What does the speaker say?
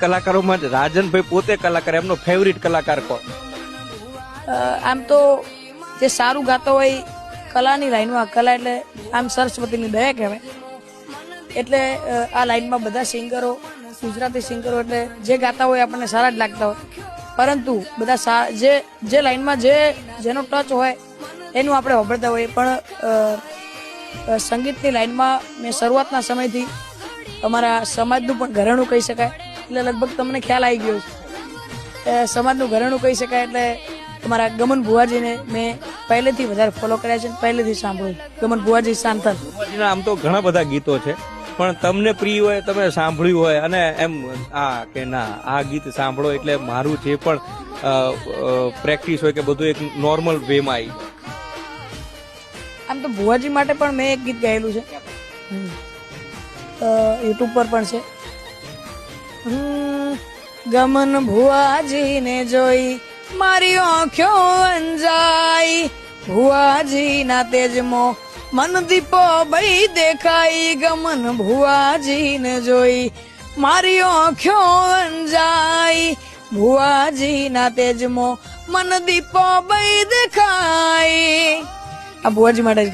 કલાકારોમાં રાજનભાઈ પોતે કલાકાર, એમનો ફેવરિટ કલાકાર કોણ? આમ તો જે સારું ગાતો હોય કલાની લાઈનમાં, કલા એટલે આમ સરસ્વતીની દયા કહેવાય. એટલે આ લાઈનમાં બધા સિંગરો, ગુજરાતી સિંગરો એટલે જે ગાતા હોય આપણને સારા જ લાગતા હોય, પરંતુ બધા જે લાઈનમાં જેનો ટચ હોય એનું આપણે વાપરતા હોઈએ. પણ સંગીતની લાઈનમાં મેં શરૂઆતના સમયથી અમારા સમાજનું પણ ઘરેણું કહી શકાય, એટલે લગભગ તમને ખ્યાલ આવી ગયો છે. સમાજનું ઘરેણું કહી શકાય એટલે અમારા ગમન ભુવાજીને મેં પહેલેથી વધારે ફોલો કર્યા છે, પહેલેથી સાંભળ્યું. ગમન ભુવાજી સાંથલ. ભુવાજીના આમ તો ઘણા બધા ગીતો છે, પણ તમને પ્રિય હોય, તમે સાંભળ્યું હોય અને એમ કે ના આ ગીત સાંભળો એટલે મારું જે પણ પ્રેક્ટિસ હોય કે બધું એક નોર્મલ વેમાં આવી. આમ તો ભુવાજી માટે પણ મેં એક ગીત ગાયેલું છે, યુટ્યુબ પર પણ છે. ગમન ભુવાજીને જોઈ મારી આંખો અંજાઈ, ભુવાજીના તેજમાં મન દીપો ભઈ દેખાઈ. ગમન ભુવાજીને જોઈ મારી આંખો અંજાઈ, ભુવાજીના તેજમાં મન દીપો ભઈ દેખાઈ. આ ભુવાજી માટે જ